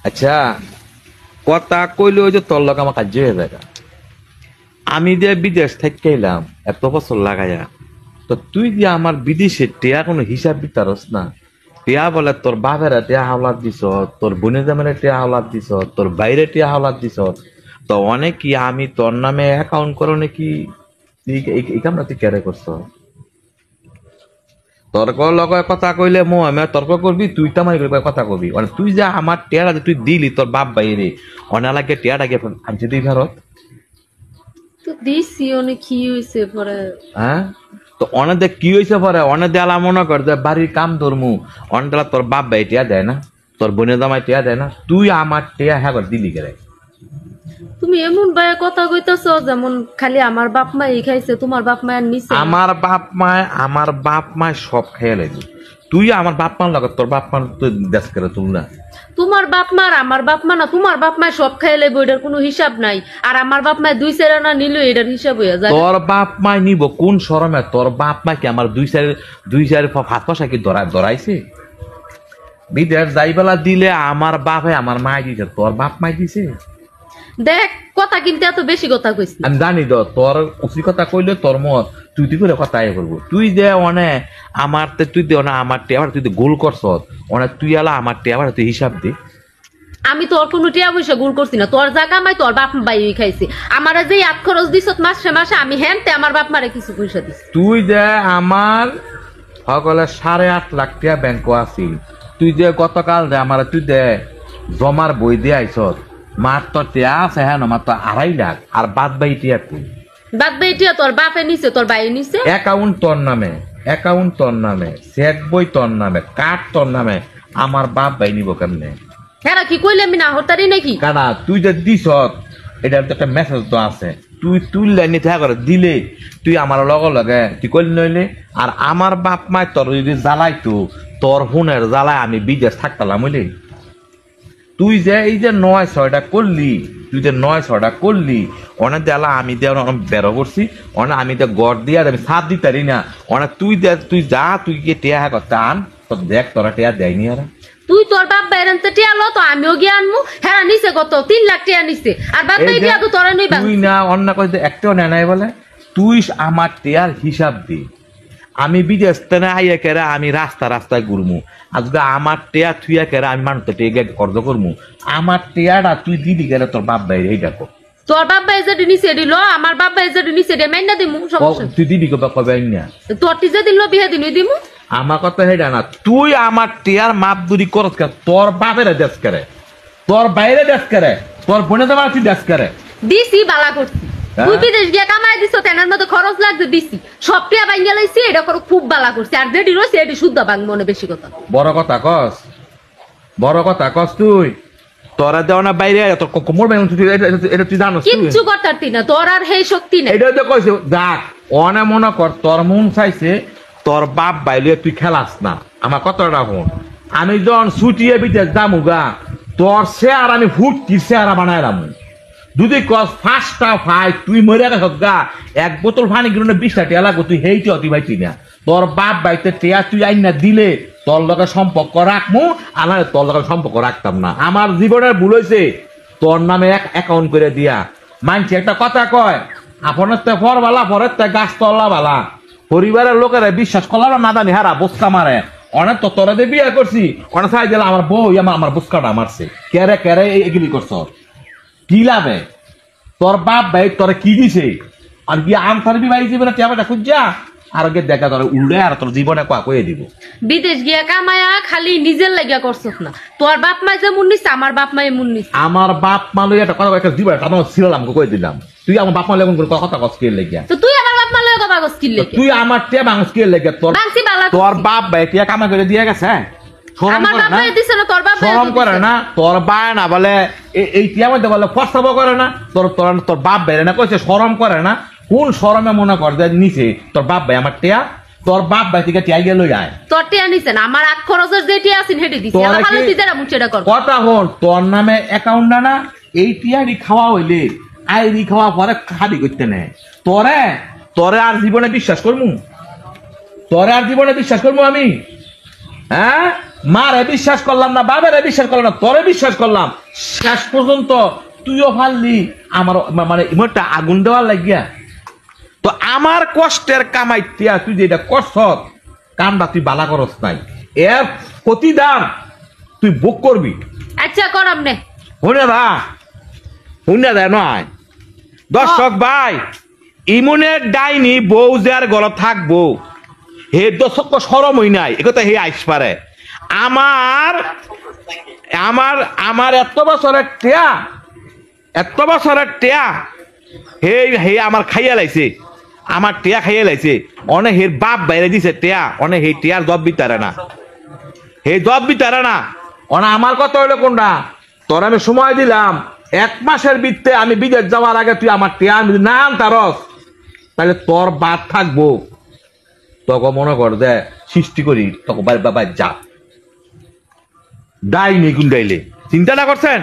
আচ্ছা, কথা কইলে ওই যে তোর লোক আমার কাজ হয়ে যায়। আমি যে বিদেশ থেকে এলাম এত বছর লাগাইয়া, তো তুই যে আমার বিদেশের টিয়া কোনো হিসাব দিতারস না। টিয়া বলে তোর বাপেরা টিয়া হাওলাত দিছ, তোর বোনের জামের টিয়া হাওলাত দিছ, তোর বাইরে টিয়া হাওলাত দিছ। তো অনেক কি আমি তোর নামে অ্যাকাউন্ট করো নাকি? এই কামটা তুই কেড়ে করছ? তর্ক লগে কথা কইলে আমি তর্ক করবি, তুই তো আমার কথা কবি। মানে তুই যে আমার টিয়াটা যে তুই দিলি তোর বাপ বাইরে, অনেক লাগে টিয়াটা গিয়ে আনছি তুই ফেরত। তো দিছি অনেক কি হয়েছে পরে। হ্যাঁ, তো অনেক দেখ কি হয়েছে পরে, অনেক দেলা মনে কর যে বাড়ির কাম ধরমু, অনেক দেলা তোর বাপ ভাই টিয়া দেয় না, তোর বোনের জামাই টিয়া দেয় না, তুই আমার টিয়া হ্যাঁ দিলি গেলে। তুমি এমন ভাবে কথা কইতাছ যেমন খালি আমার বাপ মা খাইছে, তোমার বাপ মা আর নিছে। আমার বাপ মায় সব খেয়ে লাগবে। তুই আমার বাপ মার লাগে, তোর বাপ মা তুই দেশ করে তুল না। তোমার বাপ মা আর আমার বাপ মা না, তোমার বাপ মা সব খাই লেবো, এটার কোনো হিসাব নাই। আর আমার বাপ মা 2 না নিল, এটার হিসাব হইয়া যায়। তোর বাপ মায় নিব কোন শরমে? তোর বাপ মা কি আমার দুই চার হাত পয়সা কি ধরাইছে? বিদেশ যাইবেলা দিলে আমার বাপে আমার মায় দিছে, তোর বাপ মায় দিছে। দেখ কথা কিন্তু এত বেশি কথা কইছি। আমি জানি তো তোর উচিত কথা কইলে তোর মত তুই করে কথা আয় করবো। তুই যে অনেক আমার তুই দে না আমার টেবার তুই গোল করছ অনেক, তুই আলা আমার টেবার তুই হিসাব দে। আমি তোর কোনো টিয়া পয়সা গুল করছি না, তোর জায়গা মাই তোর বাপ বাই খাইছি। আমার যে আত খরচ দিছ মাসে মাসে, আমি হেনতে আমার বাপ মারে কিছু পয়সা দিছি। তুই যে আমার সকলে 8.5 লাখ টাকা ব্যাংক আছিল, তুই যে গতকাল যে আমার তুই দে জমার বই দিয়ে আইস, মাত্র টিয়া আছে হ্যাঁ মাত্র 2.5 লাখ, আর বাদ বাই টিয়া তুই বাদ বাই টিয়া তোর বাপে নিছে, তোর বাই নিছে। অ্যাকাউন্ট তোর নামে, চেক বই তোর নামে, কার্ড তোর নামে, আমার বাপ বাই নিব কেমনে? হ্যাঁ কি কইলে আমি না হতারি নাকি? কারণ তুই যে দিস এটার তো একটা মেসেজ তো আছে, তুই তুললে নিতে করে দিলে তুই আমার লগে তুই করলি নইলে। আর আমার বাপ মায় তোর যদি জ্বালাইতো, তোর হুনের জ্বালায় আমি বিদেশ থাকতাম হইলে। তুই যে এই যে 9-6টা করলি, অনেক দেলা আমি দেওয়া অনেক বেরো করছি, অনেক আমি তো গড় দিয়া আমি সাথ দিতারি না। অনেক তুই যা তুই গিয়ে টিয়া হ্যাঁ করতে আন, তোর দেখ তোরা টিয়া দেয়নি আর। তুই তোর বাপ বাইরেন তো টিয়া লো, তো আমিও গিয়ে আনমু। হ্যাঁ নিছে কত 3 লাখ টিয়া নিছে, আর বাদ বাই টিয়া তো তোরা নই। তুই না অন্য কইতে একটাও নেয় বলে, তুই আমার টিয়ার হিসাব দি। আমি বিদেশ তেনে আইয়া কেরা আমি রাস্তায় ঘুরমু, আজকে আমার টিয়া থুইয়া কেরা আমি মানুষ টিয়া অর্ধ করমু। আমার টিয়াটা তুই দিদি গেলে তোর বাপ ভাই এই দেখো, তোর বাপ ভাই যেটা নিছে দিল, আমার বাপ ভাই যেটা নিছে এটা মাইনা দিমু। তুই দিদি কবে না তোর টি যে দিল বিহে দিন দিমু। আমার কথা হেডা না, তুই আমার টিয়ার মাপ দূরি করস কে? তোর বাপের দেশ করে, তোর বাইরে দেশ করে, তোর বোনে তোমার তুই দেশ করে দিছি বালা করছি। তুই বিদেশ গিয়া কামাই দিছ, তেনার মতো খরচ লাগছে দিছি, সব টিয়া ভাঙ্গা লাইছি, এটা করে খুব বালা করছি। আর যেটি রয়েছে এটি শুদ্ধ ভাঙ মনে বেশি কথা। বড় কথা কস তুই। তোরা দেওয়া না বাইরে তোর কোমর ভাঙ, এটা তুই জানো কিচ্ছু করতে না, তোর আর সেই শক্তি নেই। এটা তো কইছে দেখ, অনে মনে কর তোর মন চাইছে তোর বাপ বাইলে তুই খেলাস না। আমার কথাটা হন, আমি যখন ছুটিয়ে বিদেশ যামু গা, তোর শেয়ার আমি ফুটকি শেয়ারা বানায় রামু। যদি কস ফার্স্টটা ভাই তুই মরে গেছ গা, 1 বোতল পানি কিনে 20টা টিয়া লাগবো, তুই হেইটি অতি পাইতি না। তোর বাপ বাইতে টিয়া তুই আইন না দিলে তোর লগে সম্পর্ক রাখমু, আর তোর লগে সম্পর্ক রাখতাম না। আমার জীবনের ভুল হয়েছে তোর নামে অ্যাকাউন্ট করে দিয়া। মানছি একটা কথা কয়, আপনার তে ফর বালা, পরের তে গাছ তল্লা বালা। পরিবারের লোকেরা বিশ্বাস করলাম না জানি হারা বুসকা মারে। অনেক তো তোরা দিয়ে বিয়ে করছি, অনেক চাই দিলাম আমার বউ আমার বুসকাটা মারছে, কেরে এগুলি করছ কি লাভে? তোর বাপ ভাই তোরা কি দিছে? আর কি আনসারবি ভাই জীবনে টেবাটা খুঁজা আর আগে দেখা তোর উড়ে আর তোর জীবনে কয়ে দিব। বিদেশ গিয়া কামায়া খালি নিজের লাগিয়া করছস না, তোর বাপ মা যে মুন নিছে, আমার বাপ মা এমন নিছে। আমার বাপ মা লই একটা কথা, একটা জীবনে টানো ছিলাম কয়ে দিলাম। তুই আমার বাপ মা লেগুন করে কথা কস কে লেগিয়া? তো তুই আমার বাপ মা লই কথা কস কি লেগে? তুই আমার টিয়া মাংস কে লেগে? তোর বাপ ভাই টিয়া কামা করে দিয়ে গেছে। আমার বাপ ভাই দিছে না, তোর বাপ ভাই শরম করে না? তোর বায় না বলে এই টিয়া মধ্যে বলে প্রস্তাব করে না? তোর বাপ ভাই না কইছে শরম করে না? কোন শরমে মনে কর যে নিচে তোর বাপ ভাই আমার টিয়া, তোর বাপ ভাই থেকে টিয়া গিয়ে লই আয়। তোর টিয়া নিছে না, আমার 8 খরচের যে টিয়া আছে হেডি দিছে। আমার ভালো তুই যারা মুচেটা কর কথা হল, তোর নামে অ্যাকাউন্ট না, এই টিয়ারি খাওয়া হইলে আইরি খাওয়া পরে খাবি করতে নেয়। তোরে আর জীবনে বিশ্বাস করমু? আমি হ্যাঁ মারে বিশ্বাস করলাম না, বাবারে বিশ্বাস করলাম না, তোরে বিশ্বাস করলাম। শেষ পর্যন্ত তুইও ফাললি আমার, মানে একটা আগুন দেওয়ার লাগিয়া। তো আমার কষ্টের কামাইতিয়া তুই যেটা করছ, কামটা তুই বালা করস নাই, এর প্রতিদান তুই ভোগ করবি। আচ্ছা করাম নে। শুনে দা নয় দর্শক ভাই, ইমনের ডাইনি বউ যার গলত থাকবো, হে দর্শক সরম হই নাই, একথা হে আইস পারে। আমার আমার আমার এত বছরের টেয়া, এত বছরের টেয়া হে হে আমার খাইয়া লাইছে, আমার টেয়া খাইয়া লাইছে। অনেক হের বাপ বাইরে দিছে টেয়া, অনেক হে টেয়ার জব বিতারে না, হে জব বিতারে না। অনে আমার কথা হইলো কোনটা, তোর আমি সময় দিলাম 1 মাসের ভিত্তে, আমি বিদেশ যাওয়ার আগে তুই আমার টেয়া না আনতারস, তাহলে তোর বাদ থাকবো। তখন মনে কর যে সৃষ্টি করি, তখন বাবা যা ডাইনি গুন্ডাইলে চিন্তা না করছেন।